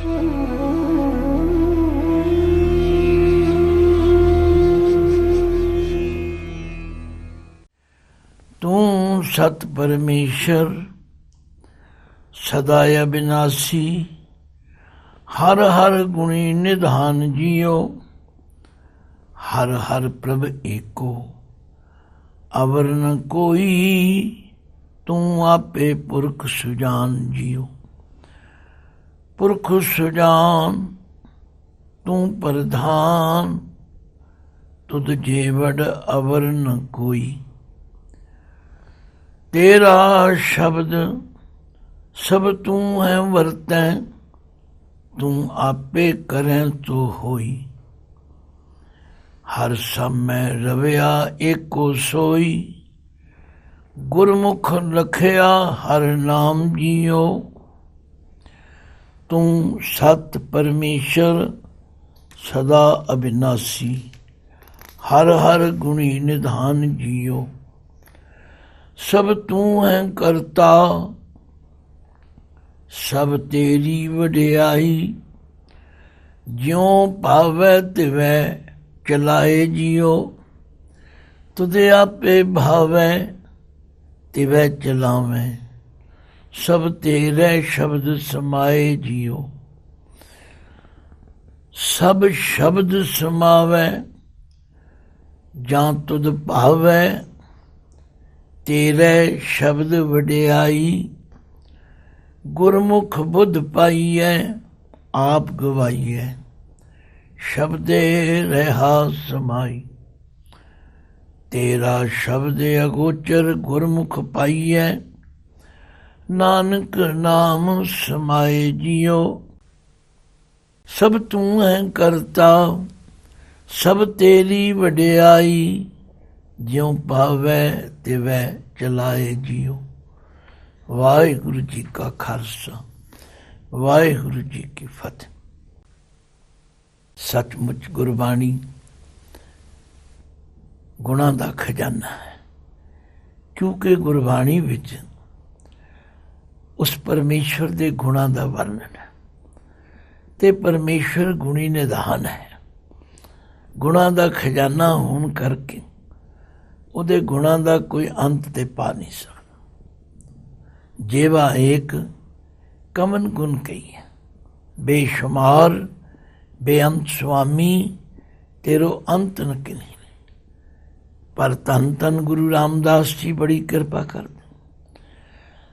तू सत परमेश्वर सदा अविनाशी, हर हर गुणी निधान जियो, हर हर प्रभ एको अवर न कोई, तू आपे पुरख सुजान जियो। पुरख सुजान तू प्रधान, तुद जेवड़ अवर न कोई। तेरा शब्द सब तू है वरतैं, तू आपे करें तो होई। हर समय रविया एको सोई, गुरमुख लखया हर नाम जियो। तू सत परमेश्वर सदा अविनाशी, हर हर गुणी निधान जियो। सब तू है करता सब तेरी वडियाई, ज्यों पावै तिवै चलाए जियो। तुझे आपे भावै तिवै चलावै, सब तेरे शब्द समाए जियो। सब शब्द समावै जां तुद भावै, तेरे शब्द वडियाई। गुरमुख बुध पाइयै आप गवाइयै, शब्दे रहा समाई। तेरा शब्द अगोचर गुरमुख पाइयै, नानक नाम समाए जियो। सब तू है करता सब तेरी वडियाई, ज्यों पावै तिवै चलाए जियो। वाहिगुरु जी का खालसा, वाहिगुरु जी की फतेह। सचमुच गुरबाणी गुणां दा खजाना है, क्योंकि गुरबाणी विच उस परमेश्वर दे गुणां दा वर्णन है ते परमेश्वर गुणी निधान है। गुणां दा खजाना होण करके ਉਹਦੇ ਗੁਣਾਂ ਦਾ ਕੋਈ ਅੰਤ ਤੇ ਪਾ ਨਹੀਂ ਸਕਦਾ। ਜੇਵਾ ਏਕ ਕਮਨ ਗੁਣ ਕਹੀਏ, ਬੇਸ਼ੁਮਾਰ ਬੇਅੰਤ ਸੁਆਮੀ, ਤੇਰੋ ਅੰਤ ਨ ਕਿਨੀ। ਪਰ ਧੰਨ ਧੰਨ ਗੁਰੂ ਰਾਮਦਾਸ ਜੀ ਬੜੀ ਕਿਰਪਾ ਕਰਦੇ,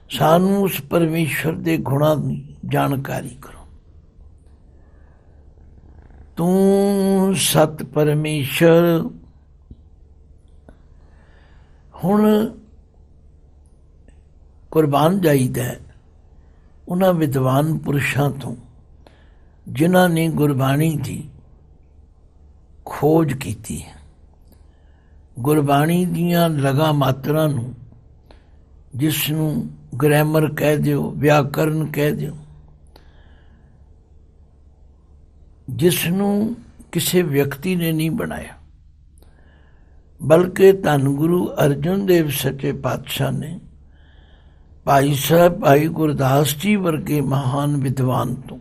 ਸਾਨੂੰ ਉਸ ਪਰਮੇਸ਼ਵਰ ਦੇ ਗੁਣਾਂ ਦੀ ਜਾਣਕਾਰੀ ਕਰੋ। ਤੂੰ ਸਤ ਪਰਮੇਸ਼ਰ। ਹੁਣ ਕੁਰਬਾਨ ਜਾਈਦਾ ਉਹਨਾਂ ਵਿਦਵਾਨ ਪੁਰਸ਼ਾਂ ਤੋਂ ਜਿਨ੍ਹਾਂ ਨੇ ਗੁਰਬਾਣੀ ਦੀ ਖੋਜ ਕੀਤੀ ਹੈ। ਗੁਰਬਾਣੀ ਦੀਆਂ ਲਗਾ ਮਾਤਰਾ ਨੂੰ, ਜਿਸ ਨੂੰ ਗ੍ਰਾਮਰ ਕਹਿ ਦਿਓ, ਵਿਆਕਰਨ ਕਹਿ ਦਿਓ, ਜਿਸ ਨੂੰ ਕਿਸੇ ਵਿਅਕਤੀ ਨੇ ਨਹੀਂ ਬਣਾਇਆ, ਬਲਕਿ ਧੰਨ ਗੁਰੂ ਅਰਜਨ ਦੇਵ ਸੱਚੇ ਪਾਤਸ਼ਾਹ ਨੇ ਭਾਈ ਸਾਹਿਬ ਭਾਈ ਗੁਰਦਾਸ ਜੀ ਵਰਗੇ ਮਹਾਨ ਵਿਦਵਾਨ ਤੋਂ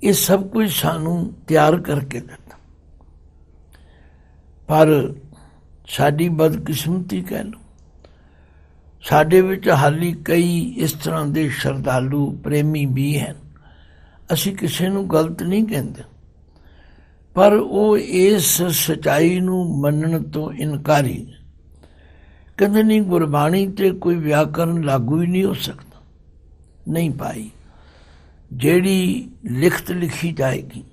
ਇਹ ਸਭ ਕੁਝ ਸਾਨੂੰ ਤਿਆਰ ਕਰਕੇ ਦਿੱਤਾ। ਪਰ ਸਾਡੀ ਬਦਕਿਸਮਤੀ ਕਹਿ ਲਓ, ਸਾਡੇ ਵਿੱਚ ਹਾਲੀ ਕਈ ਇਸ ਤਰ੍ਹਾਂ ਦੇ ਸ਼ਰਧਾਲੂ ਪ੍ਰੇਮੀ ਵੀ ਹਨ। ਅਸੀਂ ਕਿਸੇ ਨੂੰ ਗਲਤ ਨਹੀਂ ਕਹਿੰਦੇ, ਪਰ ਉਹ ਇਸ ਸੱਚਾਈ ਨੂੰ ਮੰਨਣ ਤੋਂ ਇਨਕਾਰੀ। ਕਹਿੰਦੇ ਨਹੀਂ, ਗੁਰਬਾਣੀ 'ਤੇ ਕੋਈ ਵਿਆਕਰਨ ਲਾਗੂ ਹੀ ਨਹੀਂ ਹੋ ਸਕਦਾ। ਨਹੀਂ ਭਾਈ, ਜਿਹੜੀ ਲਿਖਤ ਲਿਖੀ ਜਾਏਗੀ,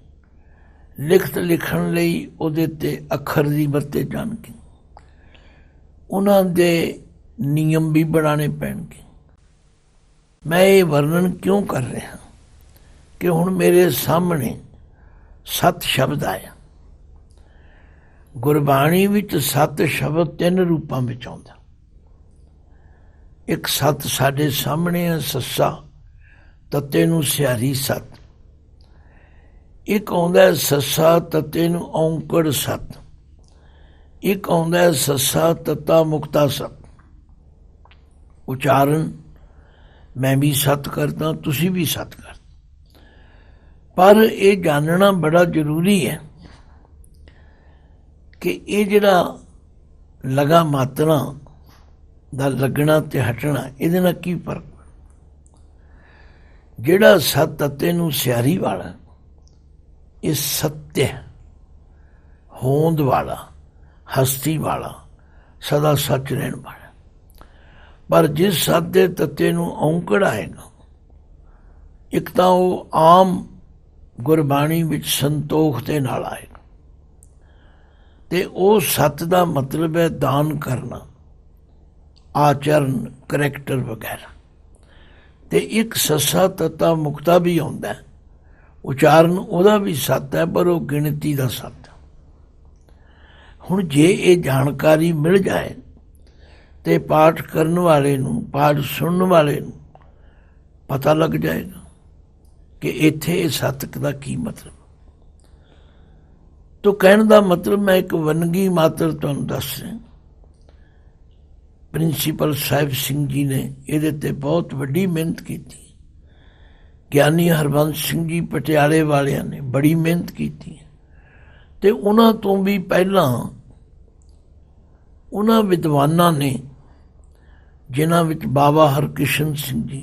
ਲਿਖਤ ਲਿਖਣ ਲਈ ਉਹਦੇ 'ਤੇ ਅੱਖਰ ਦੀ ਵਰਤੇ ਜਾਣਗੇ, ਉਹਨਾਂ ਦੇ ਨਿਯਮ ਵੀ ਬਣਾਉਣੇ ਪੈਣਗੇ। ਮੈਂ ਇਹ ਵਰਣਨ ਕਿਉਂ ਕਰ ਰਿਹਾ ਕਿ ਹੁਣ ਮੇਰੇ ਸਾਹਮਣੇ ਸੱਤ ਸ਼ਬਦ ਆਇਆ। ਗੁਰਬਾਣੀ ਵਿੱਚ ਸੱਤ ਸ਼ਬਦ 3 ਰੂਪਾਂ ਵਿੱਚ ਆਉਂਦਾ। ਇੱਕ ਸੱਤ ਸਾਡੇ ਸਾਹਮਣੇ ਹੈ, ਸੱਸਾ ਤੱਤੇ ਨੂੰ ਸਿਹਾਰੀ ਸੱਤ। ਇੱਕ ਆਉਂਦਾ ਸੱਸਾ ਤੱਤੇ ਨੂੰ ਔਂਕੜ ਸੱਤ। ਇੱਕ ਆਉਂਦਾ ਸੱਸਾ ਤੱਤਾ ਮੁਕਤਾ ਸੱਤ। ਉਚਾਰਨ ਮੈਂ ਵੀ ਸੱਤ ਕਰਦਾ, ਤੁਸੀਂ ਵੀ ਸੱਤ ਕਰ। पर ये जानना बड़ा जरूरी है कि ये जिहड़ा लगा मात्रा दा लगना ते हटना इहदे नाल की फर्क। जिहड़ा सत अते नूं सियारी वाला ये सत्य होंद वाला हस्ती वाला सदा सच रहन वाला। पर जिस सत दे तत्ते नूं औंकड़ आएगा, एक तां वो आम गुरबाणी विच संतोख दे नाल आएगा ते वो सत दा मतलब है दान करना, आचरण, करैक्टर वगैरह। ते एक ससा तत्ता मुक्ता भी आउंदा है, उचारण उहदा भी सत है पर वो गिणती दा सत है। हुण जे ये जानकारी मिल जाए ते पाठ करन वाले नूं, पाठ सुनन वाले नूं पता लग जाएगा कि इत्थे सत दा की मतलब। तो कहने का मतलब मैं एक वनगी मात्र तुहानूं दस रहा। प्रिंसीपल साहिब सिंह जी ने ये ते बहुत वड्डी मेहनत की। ज्ञानी हरबंस सिंह जी पटियाले वालियां ने बड़ी मेहनत की ते उन्हां तो भी पहलां उन्हां विद्वानां ने जिन्हां विच बाबा हरकिशन सिंह जी,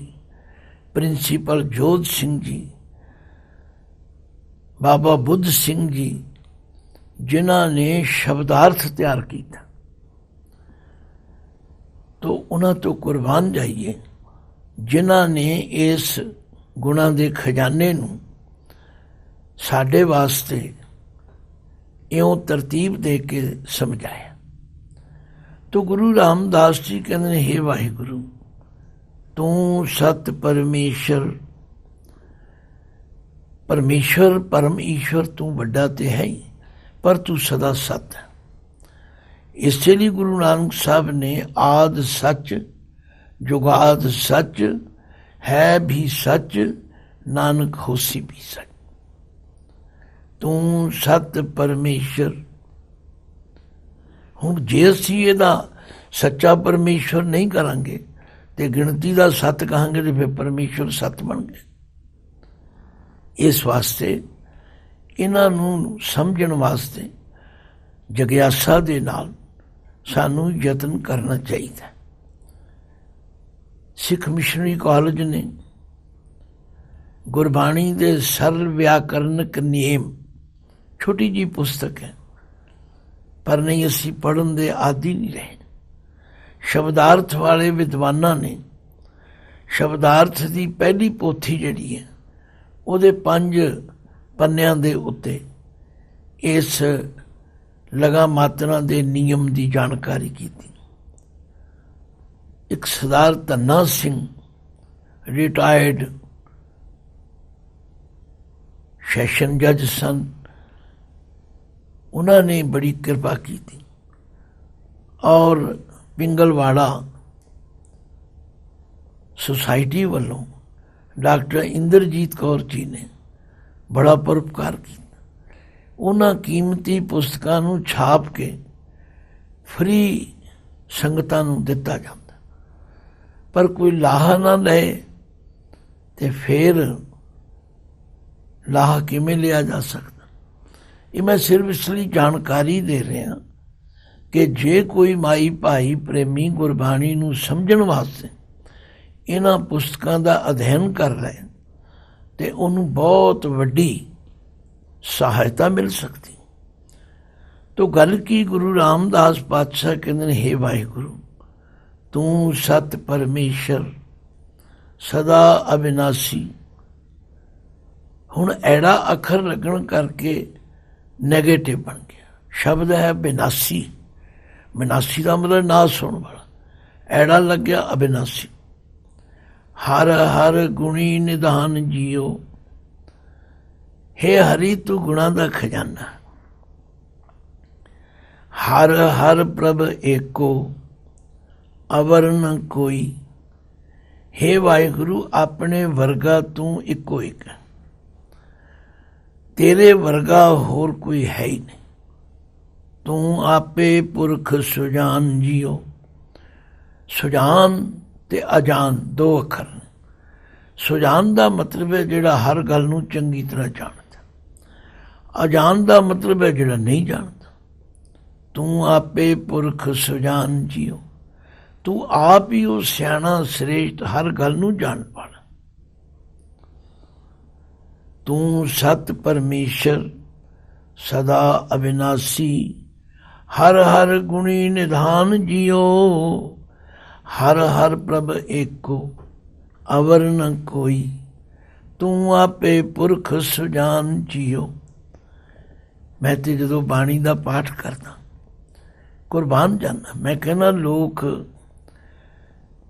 प्रिंसीपल जोध सिंह जी, बाबा बुद्ध सिंह जी, जिन्हां ने शब्दार्थ तैयार किया, तो उन्हां तो कुर्बान जाइए जिन्हां ने इस गुणा दे खजाने नूं साडे वास्ते इउं तरतीब दे के समझाया। तो गुरु रामदास जी कहते हैं, हे वाहिगुरु तू सत परमेश्वर, परमेश्वर परम ईश्वर तू वड्डा ते है ही, पर तू सदा सत है। इसलिए गुरु नानक साहब ने आद सच जुगाद सच है भी सच नानक होसी भी सच। तू सत परमेश्वर। हुण जे असीं इहदा सच्चा परमेश्वर नहीं करांगे ते गिणती दा सत कहांगे तो फिर परमेश्वर सत बन गए। इस वास्ते इन्हां नूं समझण वास्ते जगियासा दे नाल सानू यतन करना चाहिए। सिख मिशनरी कॉलेज ने गुरबाणी दे सरल व्याकरणक नियम, छोटी जी पुस्तक है पर नहीं असी पढ़न दे आदि नहीं रहे। शब्दार्थ वाले विद्वानां ने शब्दार्थ की पहली पोथी जिहड़ी है उहदे 5 पन्नियां दे उत्ते इस लगा मात्रा दे नियम की जानकारी की। एक सरदार धन्ना सिंह रिटायर्ड सैशन जज सन, उन्होंने बड़ी कृपा की थी। और पिंगलवाड़ा सोसाइटी वालों डॉक्टर इंद्रजीत कौर जी ने बड़ा परोपकार किया। उन्हां कीमती पुस्तकां नूं छाप के फ्री संगतां नूं दिता जाता, पर कोई लाहा ना ले ते फिर लाहा किवें लिया जा सकता। ये मैं सिर्फ इसलिए जानकारी दे रहा कि जे कोई माई भाई प्रेमी गुरबाणी नूं समझण वास्ते इन्हां पुस्तकां दा अध्ययन कर रहे ते उन्होंने बहुत वड्डी सहायता मिल सकती। तो गल की गुरु रामदास पातशाह कहते, हे वाहिगुरु तू सत परमेश्वर सदा अविनाशी। हुण ऐड़ा अखर लगन करके नैगेटिव बन गया। शब्द है विनाशी, विनाशी का मतलब नाश होने वाला, ऐड़ा लग गया अविनाशी। हर हर गुणी निधान जियो, हे हरि तू गुणा का खजाना। हर हर प्रभ एको अवर न कोई, हे वाहिगुरु अपने वर्गा तू इको एक है, तेरे वर्गा होर कोई है ही नहीं। तू आपे पुरख सुजान जियो। सुजान ते अजान 2 अखर ने। ਸੁਜਾਨ ਦਾ ਮਤਲਬ ਹੈ ਜਿਹੜਾ ਹਰ ਗੱਲ ਨੂੰ ਚੰਗੀ ਤਰ੍ਹਾਂ ਜਾਣਦਾ। ਅਜਾਨ ਦਾ ਮਤਲਬ ਹੈ ਜਿਹੜਾ ਨਹੀਂ ਜਾਣਦਾ। ਤੂੰ ਆਪੇ ਪੁਰਖ ਸੁਜਾਨ ਜੀਓ, ਤੂੰ ਆਪ ਹੀ ਉਹ ਸਿਆਣਾ ਸ੍ਰੇਸ਼ਟ ਹਰ ਗੱਲ ਨੂੰ ਜਾਣ ਵਾਲਾ। ਤੂੰ ਸਤ ਪਰਮੇਸ਼ਰ ਸਦਾ ਅਵਿਨਾਸੀ, ਹਰ ਹਰ ਗੁਣੀ ਨਿਧਾਨ ਜੀਓ, ਹਰ ਹਰ ਪ੍ਰਭ ਏਕੋ ਅਵਰ ਨ ਕੋਈ, ਤੂੰ ਆਪੇ ਪੁਰਖ ਸੁਜਾਨ ਜੀਓ। ਮੈਂ ਤੇ ਜਦੋਂ ਬਾਣੀ ਦਾ ਪਾਠ ਕਰਦਾ ਕੁਰਬਾਨ ਜਾਂਦਾ। ਮੈਂ ਕਹਿੰਦਾ ਲੋਕ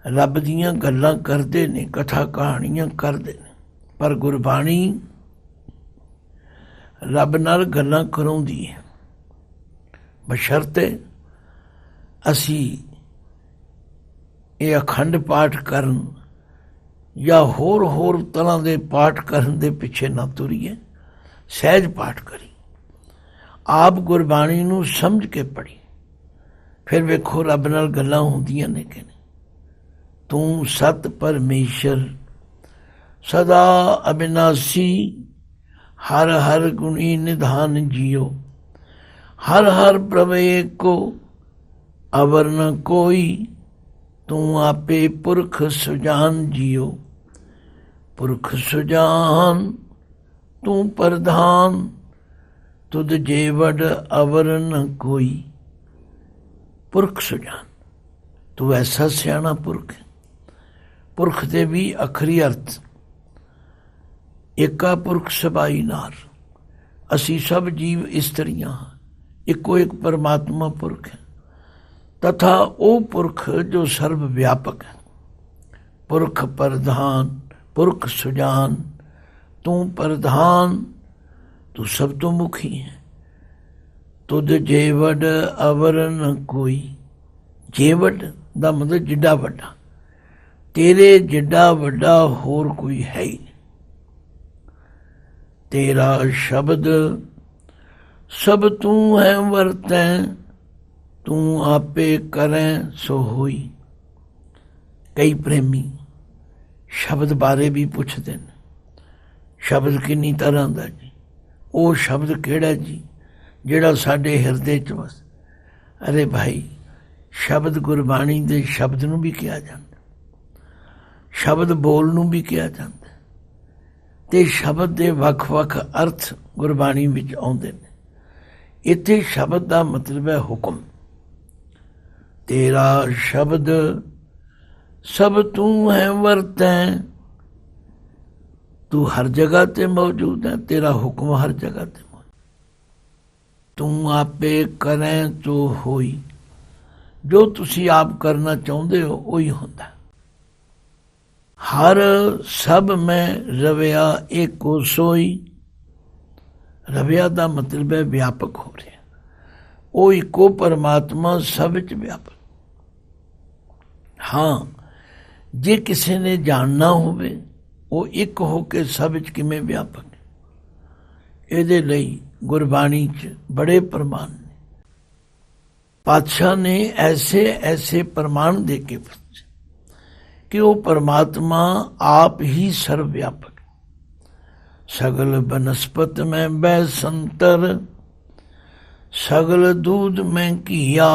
ਰੱਬ ਦੀਆਂ ਗੱਲਾਂ ਕਰਦੇ ਨੇ, ਕਥਾ ਕਹਾਣੀਆਂ ਕਰਦੇ ਨੇ, ਪਰ ਗੁਰਬਾਣੀ ਰੱਬ ਨਾਲ ਗੱਲਾਂ ਕਰਾਉਂਦੀ ਹੈ, ਬਸ਼ਰਤੇ ਅਸੀਂ ਇਹ ਅਖੰਡ ਪਾਠ ਕਰਨ ਜਾਂ ਹੋਰ ਤਰ੍ਹਾਂ ਦੇ ਪਾਠ ਕਰਨ ਦੇ ਪਿੱਛੇ ਨਾ ਤੁਰੀਏ। ਸਹਿਜ ਪਾਠ ਕਰੀ, ਆਪ ਗੁਰਬਾਣੀ ਨੂੰ ਸਮਝ ਕੇ ਪੜ੍ਹੀ, ਫਿਰ ਵੇਖੋ ਰੱਬ ਨਾਲ ਗੱਲਾਂ ਹੁੰਦੀਆਂ ਨੇ ਕਿ ਨਹੀਂ। ਤੂੰ ਸਤ ਪਰਮੇਸ਼ਰ ਸਦਾ ਅਬਿਨਾਸੀ, ਹਰ ਹਰ ਗੁਣੀ ਨਿਧਾਨ ਜੀਓ, ਹਰ ਹਰ ਪ੍ਰਭ ਏਕੋ ਅਵਰ ਨ ਕੋਈ, ਤੂੰ ਆਪੇ ਪੁਰਖ ਸੁਜਾਨ ਜੀਓ। ਪੁਰਖ ਸੁਜਾਨ ਤੂੰ ਪ੍ਰਧਾਨ, ਤੁਧ ਜੇ ਵਡ ਅਵਰ ਨ ਕੋਈ। ਪੁਰਖ ਸੁਜਾਨ, ਤੂੰ ਐਸਾ ਸਿਆਣਾ ਪੁਰਖ ਹੈ। ਪੁਰਖ ਦੇ ਵੀ ਅਖਰੀ ਅਰਥ ਏਕਾ ਪੁਰਖ ਸਬਾਈ ਨਾਰ, ਅਸੀਂ ਸਭ ਜੀਵ ਇਸਤਰੀਆਂ ਹਾਂ, ਇੱਕੋ ਇੱਕ ਪਰਮਾਤਮਾ ਪੁਰਖ ਹੈ। ਤਥਾ ਉਹ ਪੁਰਖ ਜੋ ਸਰਬ ਵਿਆਪਕ ਹੈ। ਪੁਰਖ ਪ੍ਰਧਾਨ, ਪੁਰਖ ਸੁਜਾਨ, ਤੂੰ ਪ੍ਰਧਾਨ, ਤੂੰ ਸਭ ਤੋਂ ਮੁਖੀ ਹੈ। ਤੁਧ ਜੇਵਡ ਅਵਰ ਨ ਕੋਈ। ਜੇਵਡ ਦਾ ਮਤਲਬ ਜਿੱਡਾ ਵੱਡਾ, ਤੇਰੇ ਜਿੱਡਾ ਵੱਡਾ ਹੋਰ ਕੋਈ ਹੈ ਹੀ ਨਹੀਂ। ਤੇਰਾ ਸ਼ਬਦ ਸਭ ਤੂੰ ਹੈ ਵਰਤੈ, ਤੂੰ ਆਪੇ ਕਰੈ ਸੋ ਹੋਈ। ਕਈ ਪ੍ਰੇਮੀ ਸ਼ਬਦ ਬਾਰੇ ਵੀ ਪੁੱਛਦੇ ਨੇ, ਸ਼ਬਦ ਕਿੰਨੀ ਤਰ੍ਹਾਂ ਦਾ ਜੀ, ਉਹ ਸ਼ਬਦ ਕਿਹੜਾ ਜੀ ਜਿਹੜਾ ਸਾਡੇ ਹਿਰਦੇ 'ਚ ਵਸ। ਅਰੇ ਭਾਈ, ਸ਼ਬਦ ਗੁਰਬਾਣੀ ਦੇ ਸ਼ਬਦ ਨੂੰ ਵੀ ਕਿਹਾ ਜਾਂਦਾ, ਸ਼ਬਦ ਬੋਲ ਨੂੰ ਵੀ ਕਿਹਾ ਜਾਂਦਾ, ਤੇ ਸ਼ਬਦ ਦੇ ਵੱਖ-ਵੱਖ ਅਰਥ ਗੁਰਬਾਣੀ ਵਿੱਚ ਆਉਂਦੇ ਨੇ। ਇੱਥੇ ਸ਼ਬਦ ਦਾ ਮਤਲਬ ਹੈ ਹੁਕਮ। ਤੇਰਾ ਸ਼ਬਦ ਸਭ ਤੂੰ ਹੈ ਵਰਤੈ, ਤੂੰ ਹਰ ਜਗ੍ਹਾ ਤੇ ਮੌਜੂਦ ਹੈ, ਤੇਰਾ ਹੁਕਮ ਹਰ ਜਗ੍ਹਾ ਤੇ ਮੌਜੂਦ। ਤੂੰ ਆਪੇ ਕਰੈ ਤੋ ਹੋਈ, ਜੋ ਤੁਸੀਂ ਆਪ ਕਰਨਾ ਚਾਹੁੰਦੇ ਹੋ ਉਹੀ ਹੁੰਦਾ। ਹਰ ਸਭ ਮੈਂ ਰਵਿਆ ਏਕੋ ਸੋਈ। ਰਵਿਆ ਦਾ ਮਤਲਬ ਹੈ ਵਿਆਪਕ ਹੋ ਰਿਹਾ, ਉਹ ਇੱਕੋ ਪਰਮਾਤਮਾ ਸਭ ਵਿੱਚ ਵਿਆਪਕ। ਹਾਂ, ਜੇ ਕਿਸੇ ਨੇ ਜਾਣਨਾ ਹੋਵੇ ਉਹ ਇੱਕ ਹੋ ਕੇ ਸਭ ਵਿੱਚ ਕਿਵੇਂ ਵਿਆਪਕ ਹੈ, ਇਹਦੇ ਲਈ ਗੁਰਬਾਣੀ 'ਚ ਬੜੇ ਪ੍ਰਮਾਣ ਨੇ। ਪਾਤਸ਼ਾਹ ਨੇ ਐਸੇ ਪ੍ਰਮਾਣ ਦੇ ਕੇ ਕਿ ਉਹ ਪਰਮਾਤਮਾ ਆਪ ਹੀ ਸਰਵ ਵਿਆਪਕ। ਸਗਲ ਬਨਸਪਤ ਮੈਂ ਬੈ ਸੰਤਰ, ਸਗਲ ਦੂਧ ਮੈਂ ਘੀਆ,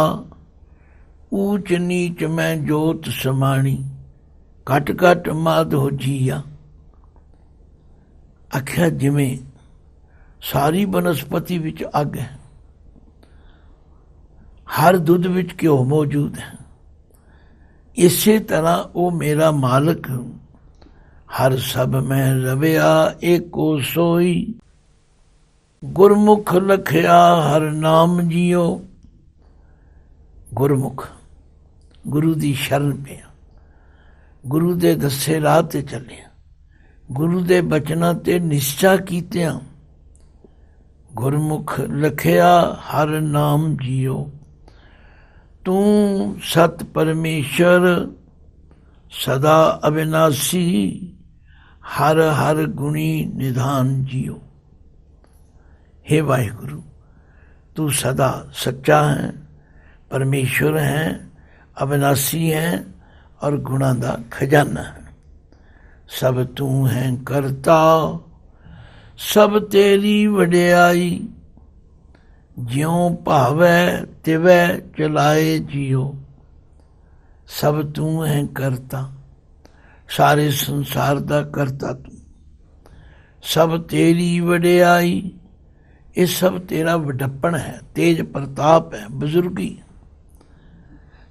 ਊਚ ਨੀਚ ਮੈਂ ਜੋਤ ਸਮਾਣੀ, ਘਟ ਘਟ ਮਾਧੋ ਜੀਆ। ਆਖਿਆ ਜਿਵੇਂ ਸਾਰੀ ਬਨਸਪਤੀ ਵਿੱਚ ਅੱਗ ਹੈ, ਹਰ ਦੁੱਧ ਵਿੱਚ ਘਿਓ ਮੌਜੂਦ ਹੈ, ਇਸੇ ਤਰ੍ਹਾਂ ਉਹ ਮੇਰਾ ਮਾਲਕ ਹਰ ਸਭ ਮੈਂ ਰਵਿਆ ਏਕੋ ਸੋਈ। ਗੁਰਮੁਖ ਲਖਿਆ ਹਰ ਨਾਮ ਜੀਓ। ਗੁਰਮੁਖ, ਗੁਰੂ ਦੀ ਸ਼ਰਨ ਪਿਆ, ਗੁਰੂ ਦੇ ਦੱਸੇ ਰਾਹ ਤੇ ਚੱਲਿਆ, ਗੁਰੂ ਦੇ ਬਚਨਾਂ ਤੇ ਨਿਸ਼ਚਾ ਕੀਤਿਆਂ। ਗੁਰਮੁਖ ਲਖਿਆ ਹਰ ਨਾਮ ਜੀਓ। ਤੂੰ ਸਤ ਪਰਮੇਸ਼ਰ ਸਦਾ ਅਵਿਨਾਸੀ, ਹਰ ਹਰ ਗੁਣੀ ਨਿਧਾਨ ਜੀਓ। हे ਵਾਹਿਗੁਰੂ, ਤੂੰ ਸਦਾ ਸੱਚਾ ਹੈ, ਪਰਮੇਸ਼ਵਰ ਹੈ, ਅਵਿਨਾਸੀ ਹੈ ਔਰ ਗੁਣਾਂ ਦਾ ਖਜ਼ਾਨਾ ਹੈ। सब तू है करता, सब तेरी वडियाई। ज्यों भावै तिवै चलाए जियो। सब तू है करता, सारे संसार दा करता तू। सब तेरी वडियाई, ये सब तेरा वडप्पण है, तेज प्रताप है, बुजुर्गी।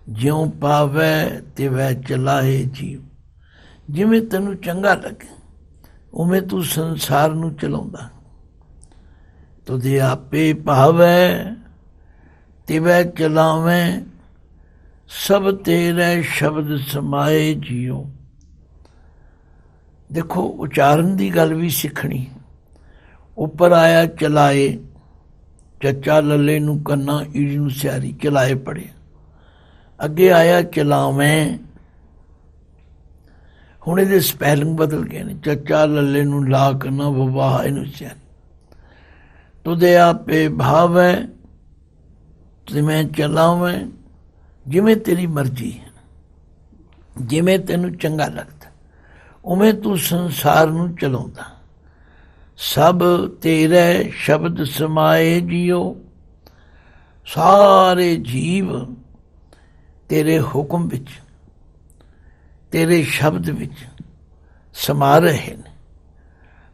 ज्यों पावै तिवै चलाए जीव। जिवें तैनूं चंगा लगे उवें तू संसार नूं चलाउंदा। तुझे आपे भावै तिवै चलावैं, सब तेरे शब्द समाए जियो। देखो उचारण की गल भी सीखनी। उपर आया चलाए, चचा लले नूं कन्ना ईड़ी नूं सियारी, चलाए पढ़े। अगे आया चलावें, हुण इहदे स्पैलिंग बदल गए ने। चचा लले नूं ला कन्ना ववाह इहनूं सियारी। तुझे आपे भावै तिवें चलावें, जिवें तेरी मर्जी है, जिवें तैनूं चंगा लगदा उवें तू संसार नूं चलाउंदा। सब तेरे शब्द समाए जियो। सारे जीव तेरे हुक्म विच, तेरे शब्द विच समा रहे हैं।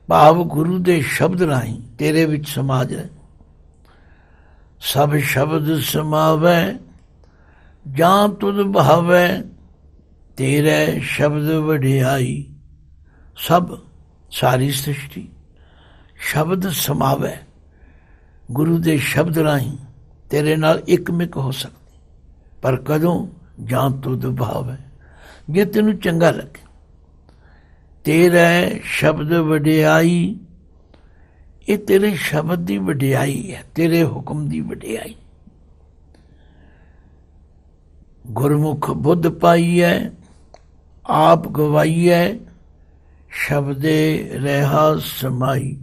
भाव गुरु दे शब्द राही तेरे विच समा जाए। सब शब्द समावै जां तुद भावै, तेरे शब्द वडियाई। सब सारी सृष्टि शब्द समावै, गुरु दे शब्द राही तेरे नाल इकमिक हो सकती। पर कदों? जां तुद भावै, जे तैनूं चंगा लगे। तेरे शब्द वडियाई, ये तेरे शब्द की वडियाई है, तेरे हुक्म की वडियाई। गुरमुख बुद्ध पाईऐ आप गवाईऐ, शब्दे रहा समाई।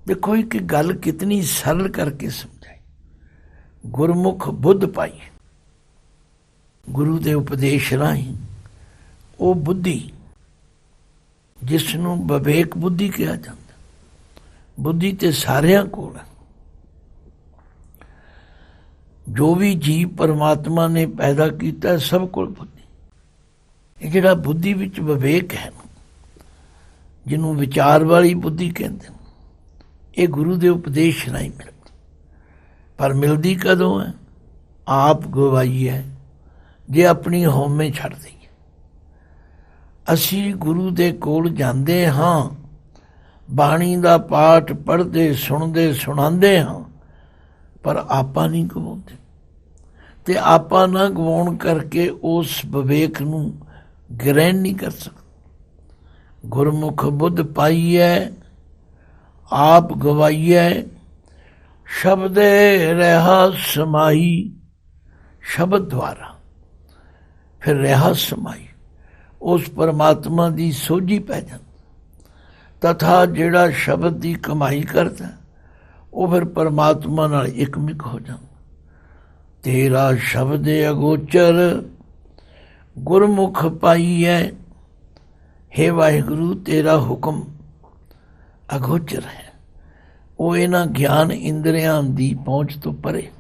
देखो एक गल कितनी सरल करके समझाई। गुरमुख बुद्ध पाई, गुरु के उपदेश राही वो बुद्धि जिसनों विवेक बुद्धि कहा जाता। बुद्धि तो सारियां कोल है। जो भी जीव परमात्मा ने पैदा किया सब कोल बुद्धि। ये जिहड़ा बुद्धि विच विवेक है, जिन्हों विचार वाली बुद्धि कहते हैं, ये गुरु के उपदेश राही मिलती। पर मिलती कदों है? आप गवाई है, जे अपनी होमे छड़ दईए। असी गुरु दे कोल जांदे हाँ, बाणी का पाठ पढ़ते सुनते सुनाते हाँ, पर आपा नहीं गवाउंदे। ते आपा ना गवाउण करके उस विवेक नूं ग्रहण नहीं कर सकते। गुरमुख बुद्ध पाईऐ आप गवाईऐ, शब्दे रहा समाई। शब्द द्वारा फिर रहा समाई, उस परमात्मा की सोझी पै जाती। तथा जिहड़ा शब्द की कमाई करता वो फिर परमात्मा नाल इकमिक हो जाता। तेरा शब्द अगोचर गुरमुख पाईऐ। हे वाहिगुरु तेरा हुक्म अगोचर है, वो इन्हां ज्ञान इंद्रियां की पहुँच तो परे।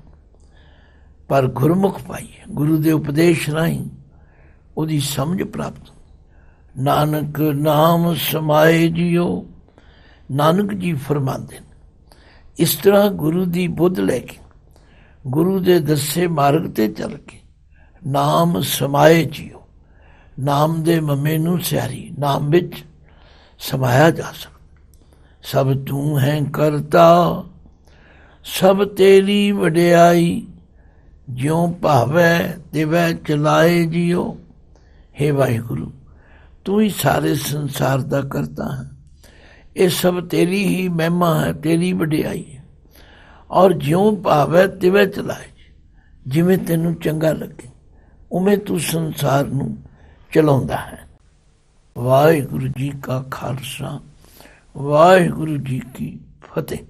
पर गुरमुख पाईए, गुरु के उपदेश राही उसकी समझ प्राप्त। नानक नाम समाए जियो। नानक जी फरमाते हैं, इस तरह गुरु की बुद्ध लैके गुरु के दसे मार्ग ते चल के नाम समाए जियो। नाम दे ममे नूं सियारी, नाम विच समाया जा सकता। सब तू है करता, सब तेरी वडियाई। ज्यों भावै तिवै चलाए जियो। हे वाहिगुरु तू ही सारे संसार का करता है, ये सब तेरी ही महिमा है, तेरी वडियाई है। और ज्यों भावै तिवै चलाए, जिवें तैनूं चंगा लगे उवें तू संसार नूं चलाउंदा है। वाहिगुरु जी का खालसा, वाहिगुरु जी की फतेह।